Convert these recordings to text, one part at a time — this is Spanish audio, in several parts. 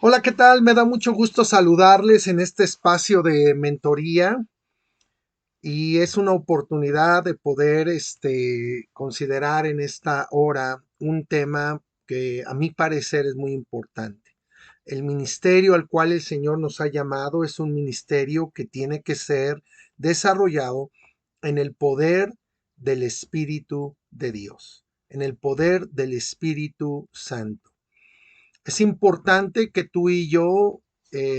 Hola, ¿qué tal? Me da mucho gusto saludarles en este espacio de mentoría y es una oportunidad de poder considerar en esta hora un tema que a mi parecer es muy importante. El ministerio al cual el Señor nos ha llamado es un ministerio que tiene que ser desarrollado en el poder del Espíritu de Dios, en el poder del Espíritu Santo. Es importante que tú y yo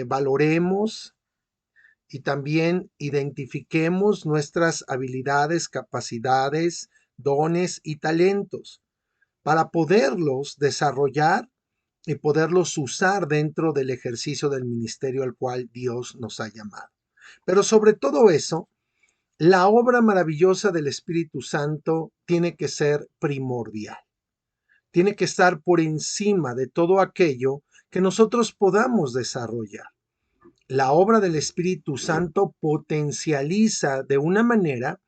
valoremos y también identifiquemos nuestras habilidades, capacidades, dones y talentos para poderlos desarrollar y poderlos usar dentro del ejercicio del ministerio al cual Dios nos ha llamado. Pero sobre todo eso, la obra maravillosa del Espíritu Santo tiene que ser primordial, tiene que estar por encima de todo aquello que nosotros podamos desarrollar. La obra del Espíritu Santo potencializa de una manera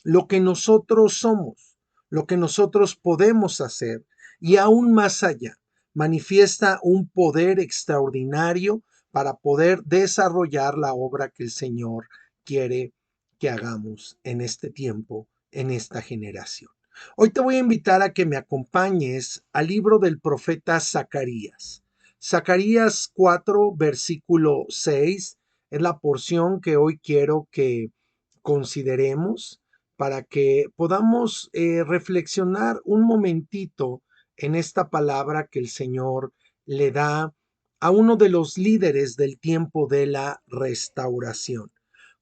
lo que nosotros somos, lo que nosotros podemos hacer y aún más allá, manifiesta un poder extraordinario para poder desarrollar la obra que el Señor quiere que hagamos en este tiempo, en esta generación. Hoy te voy a invitar a que me acompañes al libro del profeta Zacarías. Zacarías 4, versículo 6 es la porción que hoy quiero que consideremos para que podamos reflexionar un momentito en esta palabra que el Señor le da a uno de los líderes del tiempo de la restauración.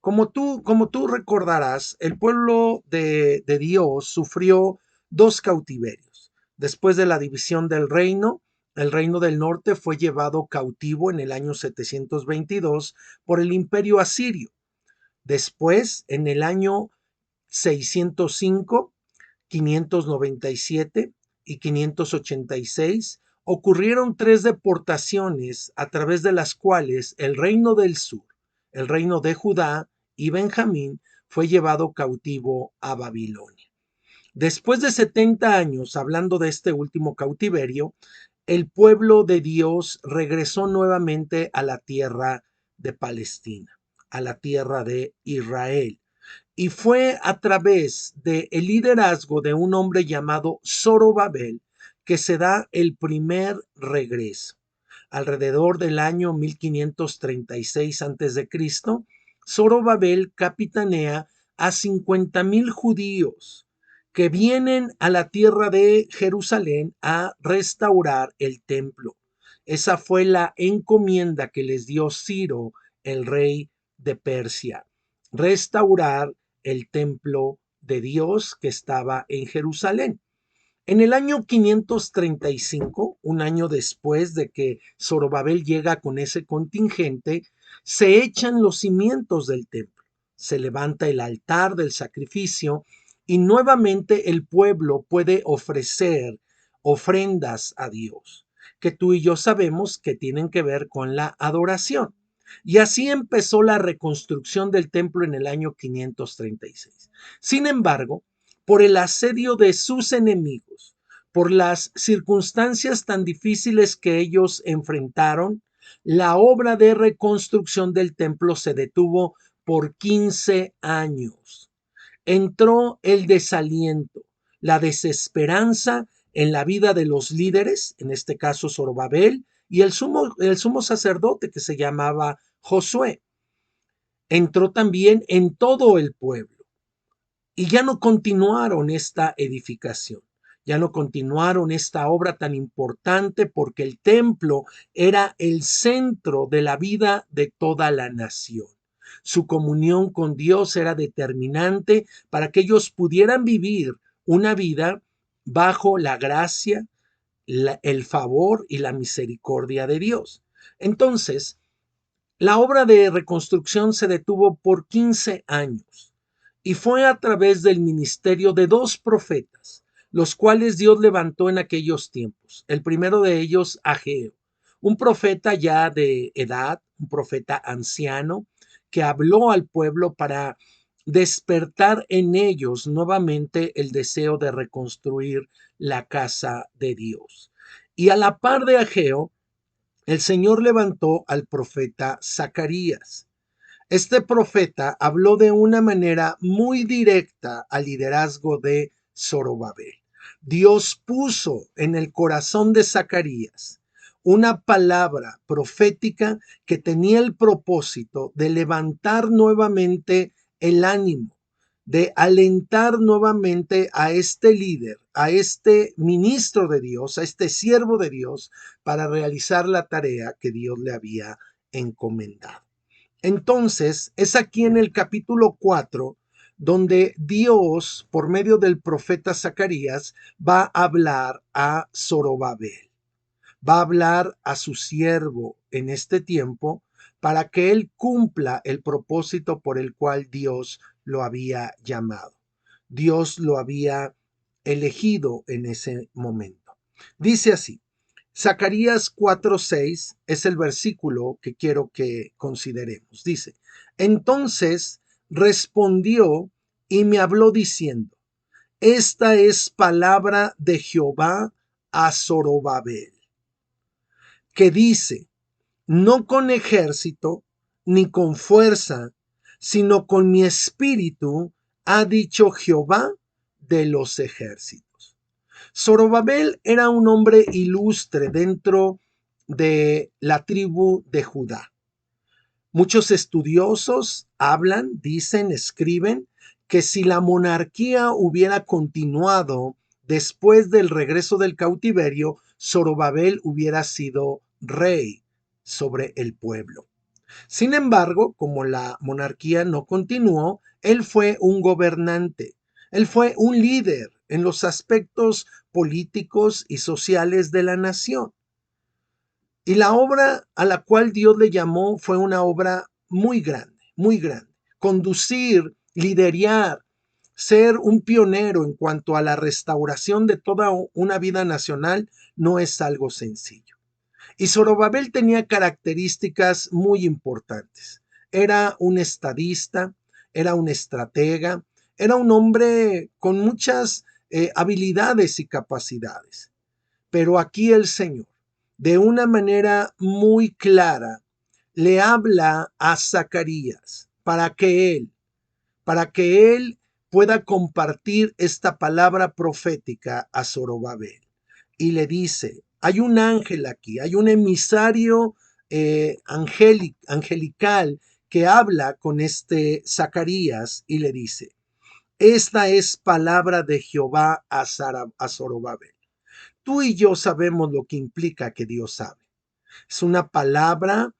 Como tú recordarás, el pueblo de Dios sufrió dos cautiverios. Después de la división del reino, el reino del norte fue llevado cautivo en el año 722 por el imperio asirio. Después, en el año 605, 597 y 586, ocurrieron tres deportaciones a través de las cuales el reino del sur, el reino de Judá y Benjamín, fue llevado cautivo a Babilonia. Después de 70 años, hablando de este último cautiverio, el pueblo de Dios regresó nuevamente a la tierra de Palestina, a la tierra de Israel. Y fue a través del liderazgo de un hombre llamado Zorobabel que se da el primer regreso. Alrededor del año 1536 a.C., Zorobabel capitanea a 50,000 judíos que vienen a la tierra de Jerusalén a restaurar el templo. Esa fue la encomienda que les dio Ciro, el rey de Persia, restaurar el templo de Dios que estaba en Jerusalén. En el año 535, un año después de que Zorobabel llega con ese contingente, se echan los cimientos del templo, se levanta el altar del sacrificio y nuevamente el pueblo puede ofrecer ofrendas a Dios, que tú y yo sabemos que tienen que ver con la adoración. Y así empezó la reconstrucción del templo en el año 536. Sin embargo, por el asedio de sus enemigos, por las circunstancias tan difíciles que ellos enfrentaron, la obra de reconstrucción del templo se detuvo por 15 años. Entró el desaliento, la desesperanza en la vida de los líderes, en este caso Zorobabel, y el sumo sacerdote que se llamaba Josué. Entró también en todo el pueblo. Y ya no continuaron esta edificación, ya no continuaron esta obra tan importante porque el templo era el centro de la vida de toda la nación. Su comunión con Dios era determinante para que ellos pudieran vivir una vida bajo la gracia, el favor y la misericordia de Dios. Entonces, la obra de reconstrucción se detuvo por 15 años y fue a través del ministerio de dos profetas, los cuales Dios levantó en aquellos tiempos. El primero de ellos, Ageo, un profeta ya de edad, un profeta anciano, que habló al pueblo para despertar en ellos nuevamente el deseo de reconstruir la casa de Dios. Y a la par de Ageo, el Señor levantó al profeta Zacarías. Este profeta habló de una manera muy directa al liderazgo de Zorobabel. Dios puso en el corazón de Zacarías una palabra profética que tenía el propósito de levantar nuevamente el ánimo, de alentar nuevamente a este líder, a este ministro de Dios, a este siervo de Dios, para realizar la tarea que Dios le había encomendado. Entonces, es aquí en el capítulo 4 donde Dios, por medio del profeta Zacarías, va a hablar a Zorobabel, va a hablar a su siervo en este tiempo para que él cumpla el propósito por el cual Dios lo había llamado. Dios lo había elegido en ese momento. Dice así: Zacarías 4:6 es el versículo que quiero que consideremos. Dice: entonces respondió y me habló diciendo: esta es palabra de Jehová a Zorobabel, que dice: no con ejército ni con fuerza, sino con mi espíritu, ha dicho Jehová de los ejércitos. Zorobabel era un hombre ilustre dentro de la tribu de Judá. Muchos estudiosos hablan, dicen, escriben que si la monarquía hubiera continuado después del regreso del cautiverio, Zorobabel hubiera sido rey sobre el pueblo. Sin embargo, como la monarquía no continuó, él fue un gobernante, él fue un líder en los aspectos políticos y sociales de la nación. Y la obra a la cual Dios le llamó fue una obra muy grande, muy grande. Conducir, liderar, ser un pionero en cuanto a la restauración de toda una vida nacional no es algo sencillo. Y Zorobabel tenía características muy importantes. Era un estadista, era un estratega, era un hombre con muchas habilidades y capacidades. Pero aquí el Señor, de una manera muy clara, le habla a Zacarías para que él pueda compartir esta palabra profética a Zorobabel. Y le dice: hay un ángel aquí, hay un emisario angelical que habla con este Zacarías y le dice: esta es palabra de Jehová a Zorobabel. Tú y yo sabemos lo que implica que Dios hable. Es una palabra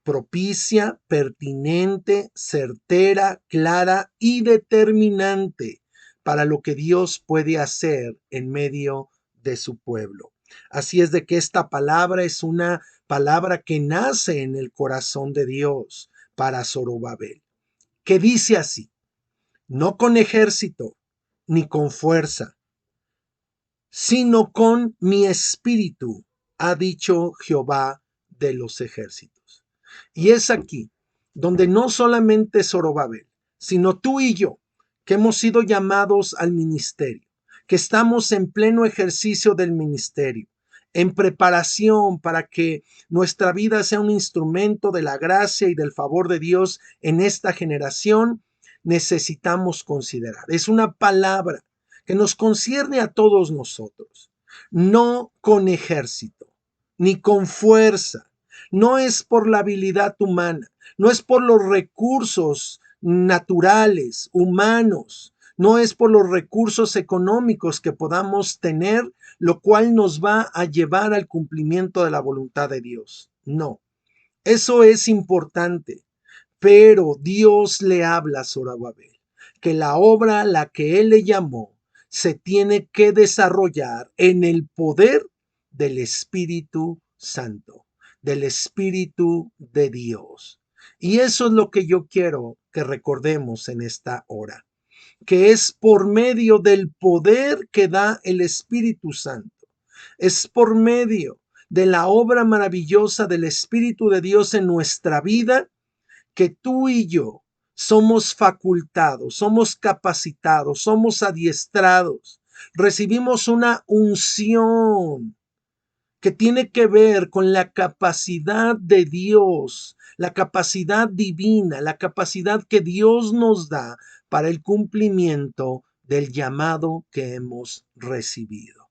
propicia, pertinente, certera, clara y determinante para lo que Dios puede hacer en medio de su pueblo. Así es de que esta palabra es una palabra que nace en el corazón de Dios para Zorobabel, que dice así: no con ejército ni con fuerza, sino con mi espíritu, ha dicho Jehová de los ejércitos. Y es aquí donde no solamente Zorobabel, sino tú y yo, que hemos sido llamados al ministerio, que estamos en pleno ejercicio del ministerio, en preparación para que nuestra vida sea un instrumento de la gracia y del favor de Dios en esta generación, necesitamos considerar. Es una palabra que nos concierne a todos nosotros, no con ejército, ni con fuerza. No es por la habilidad humana, no es por los recursos naturales, humanos, no es por los recursos económicos que podamos tener, lo cual nos va a llevar al cumplimiento de la voluntad de Dios. No, eso es importante, pero Dios le habla a Zorobabel que la obra a la que él le llamó se tiene que desarrollar en el poder del Espíritu Santo, del Espíritu de Dios. Y eso es lo que yo quiero que recordemos en esta hora, que es por medio del poder que da el Espíritu Santo, es por medio de la obra maravillosa del Espíritu de Dios en nuestra vida que tú y yo somos facultados, somos capacitados, somos adiestrados, recibimos una unción que tiene que ver con la capacidad de Dios, la capacidad divina, la capacidad que Dios nos da para el cumplimiento del llamado que hemos recibido.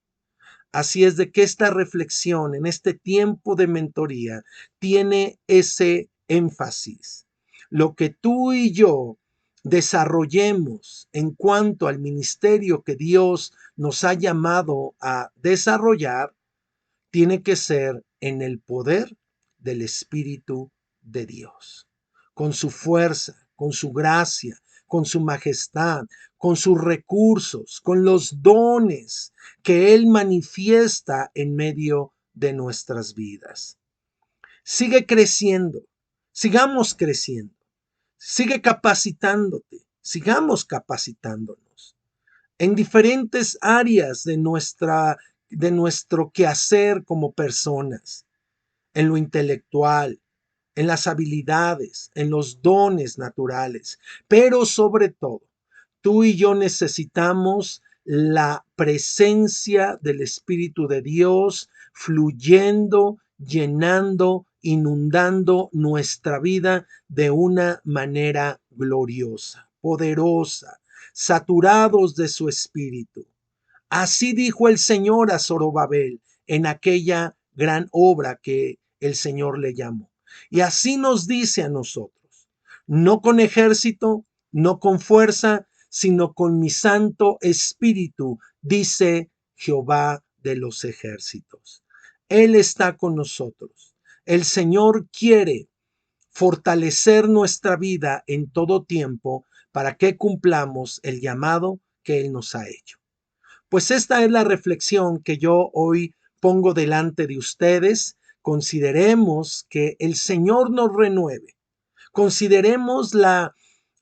Así es de que esta reflexión en este tiempo de mentoría tiene ese énfasis. Lo que tú y yo desarrollemos en cuanto al ministerio que Dios nos ha llamado a desarrollar, tiene que ser en el poder del Espíritu de Dios, con su fuerza, con su gracia, con su majestad, con sus recursos, con los dones que Él manifiesta en medio de nuestras vidas. Sigue creciendo, sigamos creciendo, sigue capacitándote, sigamos capacitándonos en diferentes áreas de nuestro quehacer como personas, en lo intelectual, en las habilidades, en los dones naturales, pero sobre todo, tú y yo necesitamos la presencia del Espíritu de Dios fluyendo, llenando, inundando nuestra vida de una manera gloriosa, poderosa, saturados de su Espíritu. Así dijo el Señor a Zorobabel en aquella gran obra que el Señor le llamó. Y así nos dice a nosotros, no con ejército, no con fuerza, sino con mi Santo Espíritu, dice Jehová de los ejércitos. Él está con nosotros. El Señor quiere fortalecer nuestra vida en todo tiempo para que cumplamos el llamado que Él nos ha hecho. Pues esta es la reflexión que yo hoy pongo delante de ustedes. Consideremos que el Señor nos renueve. Consideremos la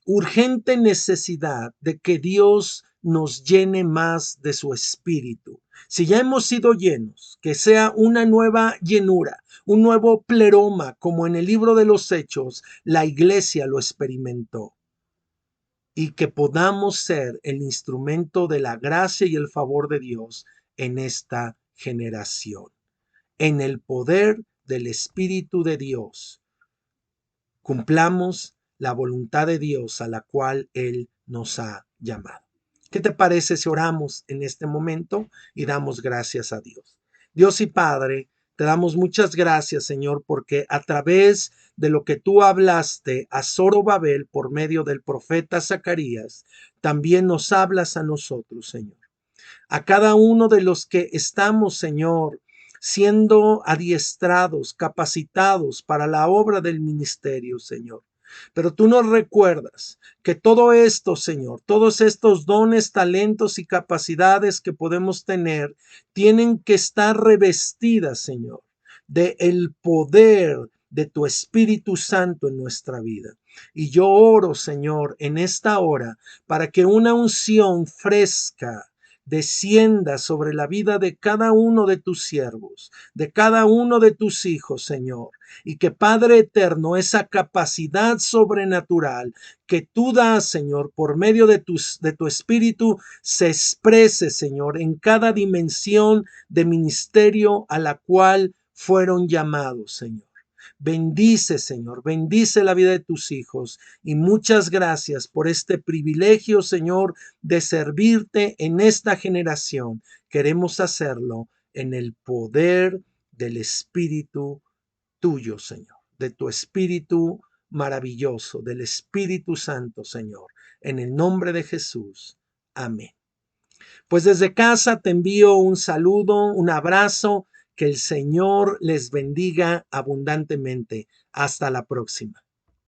urgente necesidad de que Dios nos llene más de su Espíritu. Si ya hemos sido llenos, que sea una nueva llenura, un nuevo pleroma, como en el libro de los Hechos, la iglesia lo experimentó. Y que podamos ser el instrumento de la gracia y el favor de Dios en esta generación. En el poder del Espíritu de Dios, cumplamos la voluntad de Dios a la cual Él nos ha llamado. ¿Qué te parece si oramos en este momento y damos gracias a Dios? Dios y Padre, te damos muchas gracias, Señor, porque a través de lo que tú hablaste a Zorobabel por medio del profeta Zacarías, también nos hablas a nosotros, Señor. A cada uno de los que estamos, Señor, siendo adiestrados, capacitados para la obra del ministerio, Señor. Pero tú nos recuerdas que todo esto, Señor, todos estos dones, talentos y capacidades que podemos tener, tienen que estar revestidas, Señor, de el poder de tu Espíritu Santo en nuestra vida. Y yo oro, Señor, en esta hora, para que una unción fresca descienda sobre la vida de cada uno de tus siervos, de cada uno de tus hijos, Señor, y que Padre eterno, esa capacidad sobrenatural que tú das, Señor, por medio de tu Espíritu, se exprese, Señor, en cada dimensión de ministerio a la cual fueron llamados, Señor. Bendice, Señor, bendice la vida de tus hijos y muchas gracias por este privilegio, Señor, de servirte en esta generación. Queremos hacerlo en el poder del Espíritu tuyo, Señor, de tu Espíritu maravilloso, del Espíritu Santo, Señor, en el nombre de Jesús. Amén. Pues desde casa te envío un saludo, un abrazo, que el Señor les bendiga abundantemente. Hasta la próxima.